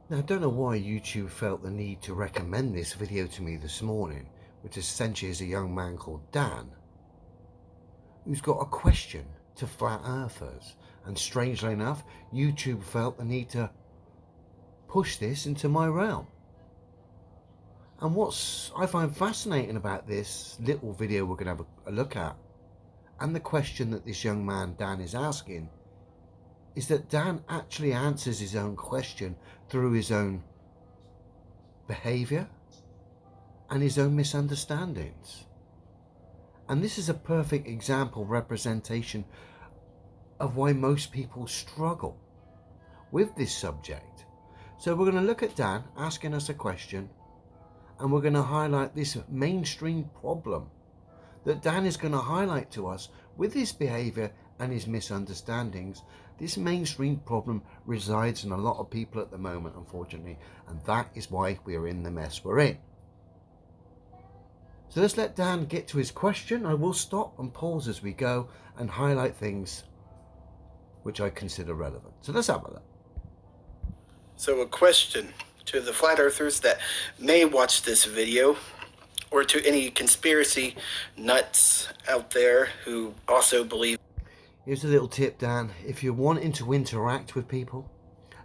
Now, I don't know why YouTube felt the need to recommend this video to me this morning, which essentially is a young man called Dan, who's got a question to flat earthers. And strangely enough, YouTube felt the need to push this into my realm. And what I find fascinating about this little video we're going to have a look at, and the question that this young man Dan is asking, is that Dan actually answers his own question through his own behavior and his own misunderstandings. And this is a perfect example representation of why most people struggle with this subject. So we're going to look at Dan asking us a question, and we're going to highlight this mainstream problem that Dan is going to highlight to us with his behavior and his misunderstandings. This mainstream problem resides in a lot of people at the moment, unfortunately, and that is why we're in the mess we're in. So let's let Dan get to his question. I will stop and pause as we go and highlight things which I consider relevant. So let's have a look. So a question to the flat earthers that may watch this video, or to any conspiracy nuts out there who also believe. Here's a little tip, Dan. If you're wanting to interact with people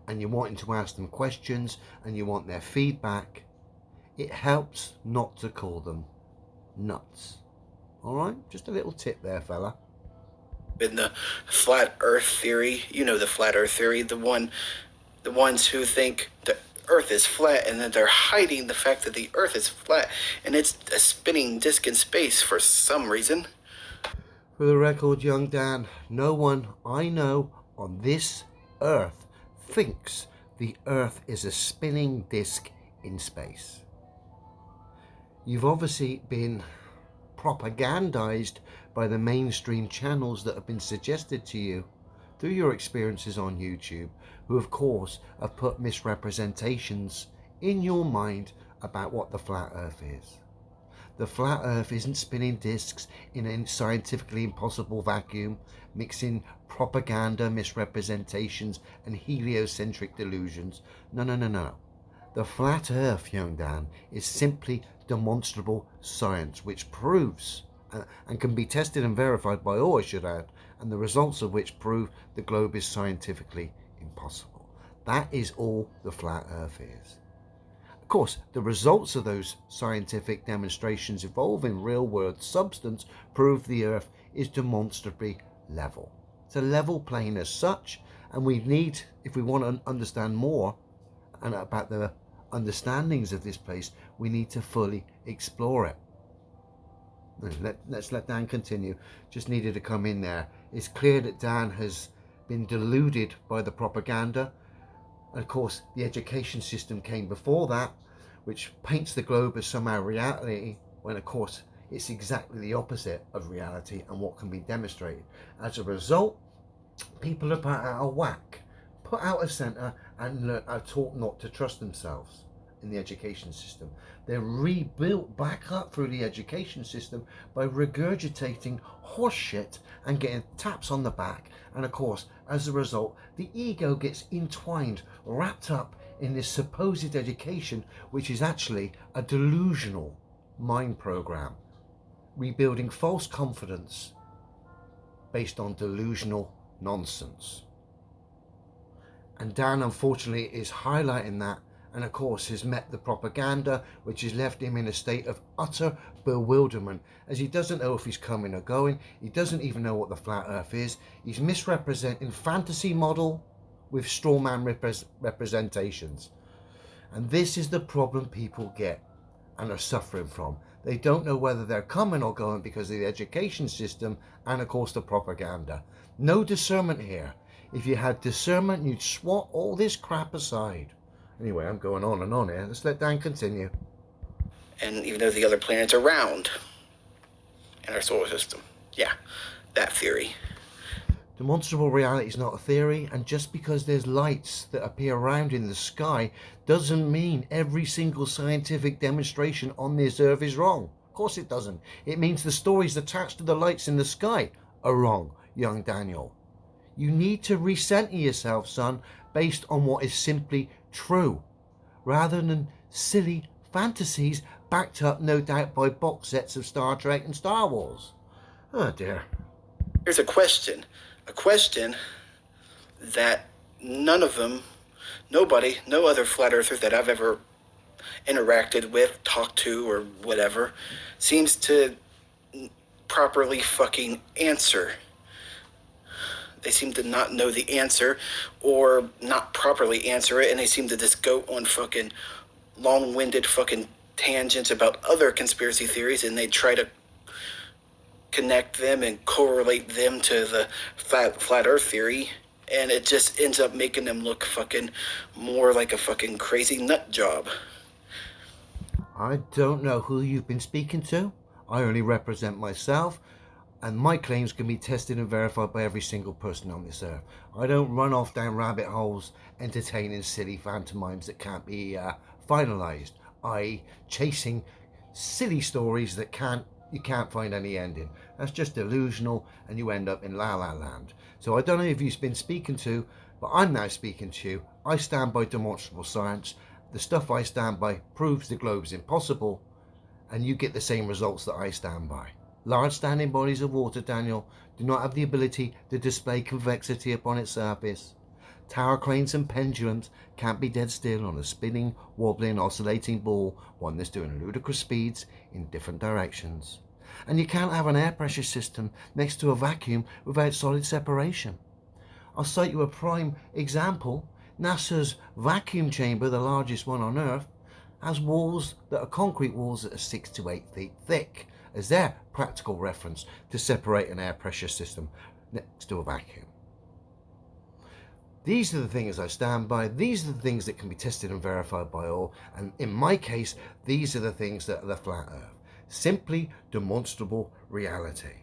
and you're wanting to ask them questions and you want their feedback, it helps not to call them nuts. All right, just a little tip there, fella. In the flat earth theory, you know, the flat earth theory, the ones who think the earth is flat, and that they're hiding the fact that the earth is flat and it's a spinning disc in space for some reason. For the record, young Dan, no one I know on this earth thinks the earth is a spinning disc in space. You've obviously been propagandized by the mainstream channels that have been suggested to you through your experiences on YouTube, who of course have put misrepresentations in your mind about what the flat earth is. The flat earth isn't spinning discs in a scientifically impossible vacuum, mixing propaganda, misrepresentations and heliocentric delusions. No. The flat earth, young Dan, is simply demonstrable science which proves and can be tested and verified by all, I should add, and the results of which prove the globe is scientifically impossible. That is all the flat earth is. Of course, the results of those scientific demonstrations involving real-world substance prove the earth is demonstrably level. It's a level plane as such, and we need, if we want to understand more and about the understandings of this place, we need to fully explore it. Let's let Dan continue. Just needed to come in there. It's clear that Dan has been deluded by the propaganda. And of course, the education system came before that, which paints the globe as somehow reality, when of course it's exactly the opposite of reality and what can be demonstrated. As a result, people are put out of whack, put out of centre, and are taught not to trust themselves in the education system. They're rebuilt back up through the education system by regurgitating horseshit and getting taps on the back. And of course, as a result, the ego gets entwined, wrapped up in this supposed education, which is actually a delusional mind program, rebuilding false confidence based on delusional nonsense. And Dan, unfortunately, is highlighting that, and of course has met the propaganda, which has left him in a state of utter bewilderment, as he doesn't know if he's coming or going. He doesn't even know what the flat earth is. He's misrepresenting fantasy model with straw man representations. And this is the problem people get and are suffering from. They don't know whether they're coming or going because of the education system and of course the propaganda. No discernment here. If you had discernment, you'd swat all this crap aside. Anyway, I'm going on and on here. Let's let Dan continue. And even though the other planets are round in our solar system. Yeah, that theory. Demonstrable reality is not a theory, and just because there's lights that appear around in the sky doesn't mean every single scientific demonstration on this earth is wrong. Of course it doesn't. It means the stories attached to the lights in the sky are wrong, young Daniel. You need to recenter yourself, son, based on what is simply true. rather than silly fantasies backed up, no doubt, by box sets of Star Trek and Star Wars. Oh dear. Here's a question that none of them, nobody, no other flat earther that I've ever interacted with, talked to, or whatever, seems to properly fucking answer. They seem to not know the answer or not properly answer it, and they seem to just go on fucking long-winded fucking tangents about other conspiracy theories, and they try to connect them and correlate them to the flat earth theory, and it just ends up making them look fucking more like a fucking crazy nut job. I don't know who you've been speaking to. I only represent myself, and my claims can be tested and verified by every single person on this earth. I don't run off down rabbit holes entertaining silly pantomimes that can't be finalised, i.e. chasing silly stories that you can't find any ending. That's just delusional, and you end up in la la land. So I don't know if you've been speaking to, but I'm now speaking to you. I stand by demonstrable science. The stuff I stand by proves the globe's impossible, and you get the same results that I stand by. Large standing bodies of water, Daniel, do not have the ability to display convexity upon its surface. Tower cranes and pendulums can't be dead still on a spinning, wobbling, oscillating ball, one that's doing ludicrous speeds in different directions. And you can't have an air pressure system next to a vacuum without solid separation. I'll cite you a prime example. NASA's vacuum chamber, the largest one on Earth, has walls that are concrete walls that are 6 to 8 feet thick as their practical reference to separate an air pressure system next to a vacuum. These are the things I stand by. These are the things that can be tested and verified by all. And in my case, these are the things that are the flat earth. Simply demonstrable reality.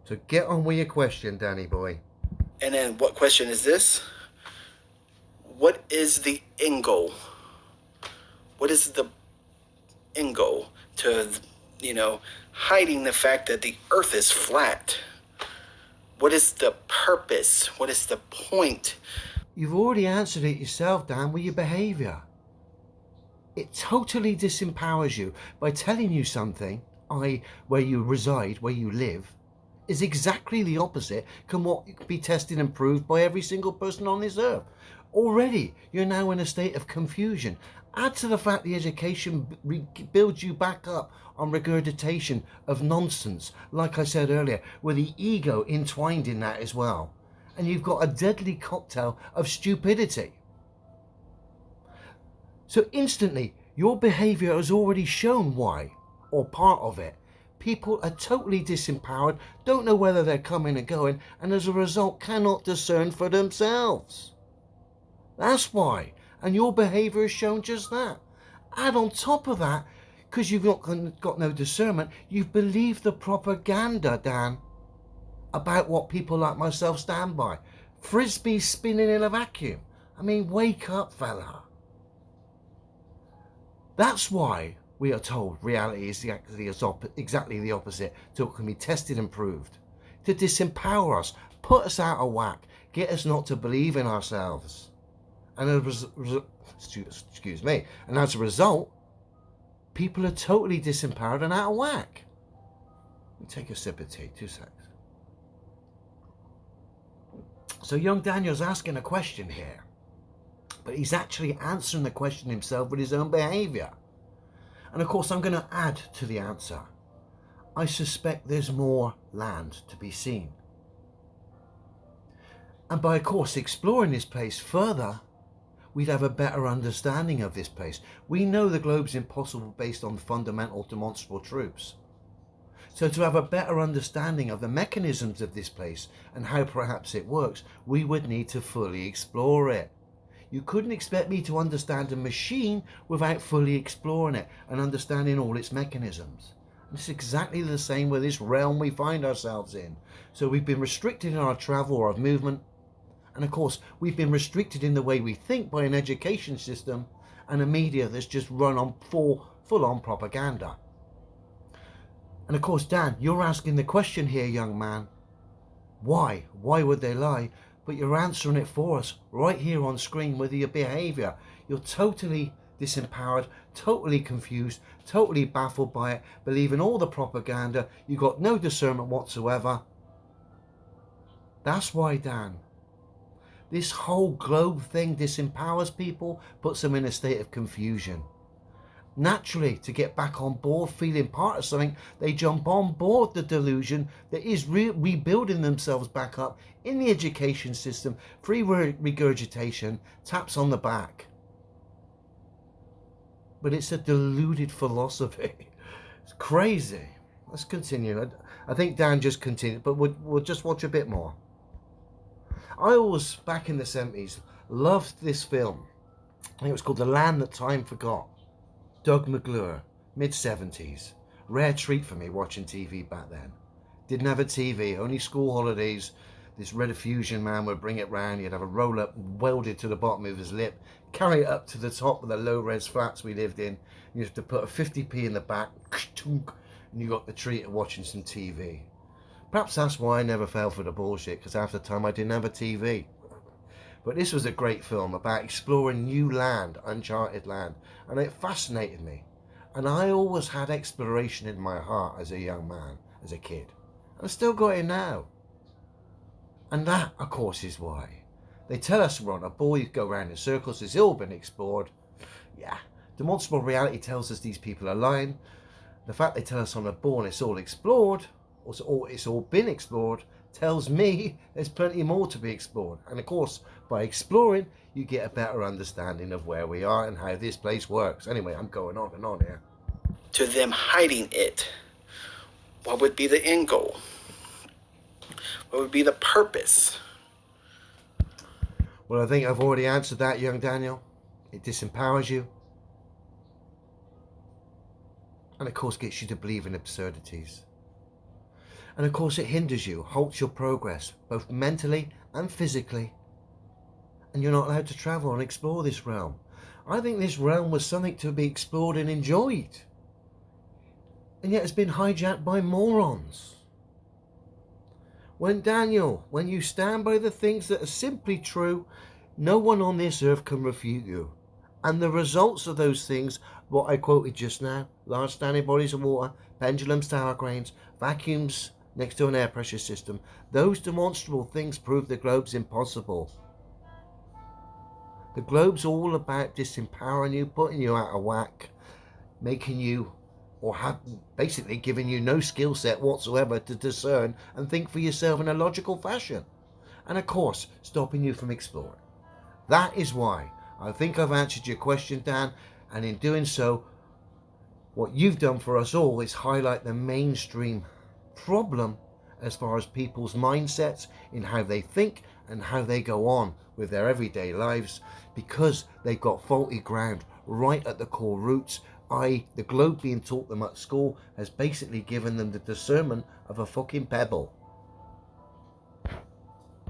So get on with your question, Danny boy. And then what question is this? What is the end goal? What is the end goal to, hiding the fact that the earth is flat? What is the purpose? What is the point? You've already answered it yourself, Dan, with your behaviour. It totally disempowers you by telling you something, i.e. where you reside, where you live, is exactly the opposite from what can be tested and proved by every single person on this earth. Already, you're now in a state of confusion. Add to the fact the education builds you back up on regurgitation of nonsense, like I said earlier, with the ego entwined in that as well. And you've got a deadly cocktail of stupidity. So instantly, your behaviour has already shown why, or part of it. People are totally disempowered, don't know whether they're coming or going, and as a result cannot discern for themselves. That's why. And your behaviour has shown just that. Add on top of that, because you've got no discernment, you've believed the propaganda, Dan, about what people like myself stand by. Frisbee spinning in a vacuum. I mean, wake up, fella. That's why we are told reality is exactly the opposite, so it can be tested and proved. To disempower us, put us out of whack, get us not to believe in ourselves. And as a result, people are totally disempowered and out of whack. Let me take a sip of tea, 2 seconds. So young Daniel's asking a question here, but he's actually answering the question himself with his own behaviour. And of course I'm going to add to the answer. I suspect there's more land to be seen. And by of course exploring this place further, we'd have a better understanding of this place. We know the globe's impossible based on fundamental demonstrable truths. So to have a better understanding of the mechanisms of this place and how perhaps it works, we would need to fully explore it. You couldn't expect me to understand a machine without fully exploring it and understanding all its mechanisms. And it's exactly the same with this realm we find ourselves in. So we've been restricted in our travel or our movement. And of course, we've been restricted in the way we think by an education system and a media that's just run on full-on propaganda. And of course, Dan, you're asking the question here, young man. Why? Why would they lie? but you're answering it for us right here on screen with your behavior. You're totally disempowered, totally confused, totally baffled by it, believing all the propaganda. You got no discernment whatsoever. That's why, Dan, this whole globe thing disempowers people, puts them in a state of confusion. Naturally, to get back on board, feeling part of something, they jump on board the delusion that is rebuilding themselves back up in the education system. Free regurgitation, taps on the back. But it's a deluded philosophy. It's crazy. Let's continue. I think Dan just continued, but we'll just watch a bit more. I always, back in the 70s, loved this film. I think it was called The Land That Time Forgot. Doug McClure, mid-70s. Rare treat for me watching TV back then. Didn't have a TV, only school holidays. This red fusion man would bring it round. He'd have a roll-up welded to the bottom of his lip, carry it up to the top of the low-res flats we lived in. You have to put a 50p in the back, and you got the treat of watching some TV. Perhaps that's why I never fell for the bullshit, because half the time I didn't have a TV. But this was a great film about exploring new land, uncharted land, and it fascinated me. And I always had exploration in my heart as a young man, as a kid. And I still got it now. And that, of course, is why. They tell us we're on a ball, you go around in circles, it's all been explored. Yeah, demonstrable reality tells us these people are lying. The fact they tell us on a ball and it's all explored, or it's all been explored, tells me there's plenty more to be explored. And of course, by exploring, you get a better understanding of where we are and how this place works. Anyway, I'm going on and on here. To them hiding it, what would be the end goal? What would be the purpose? Well, I think I've already answered that, young Daniel. It disempowers you. And of course gets you to believe in absurdities. And of course it hinders you, halts your progress, both mentally and physically. And you're not allowed to travel and explore this realm. I think this realm was something to be explored and enjoyed. And yet it's been hijacked by morons. When you stand by the things that are simply true, no one on this earth can refute you. And the results of those things, what I quoted just now, large standing bodies of water, pendulums, tower cranes, vacuums next to an air pressure system, those demonstrable things prove the globe's impossible. The globe's all about disempowering you, putting you out of whack, making you, or basically giving you no skill set whatsoever to discern and think for yourself in a logical fashion. And of course, stopping you from exploring. That is why I think I've answered your question, Dan, and in doing so, what you've done for us all is highlight the mainstream problem as far as people's mindsets in how they think and how they go on with their everyday lives, because they've got faulty ground right at the core roots, i.e. the globe being taught them at school has basically given them the discernment of a fucking pebble.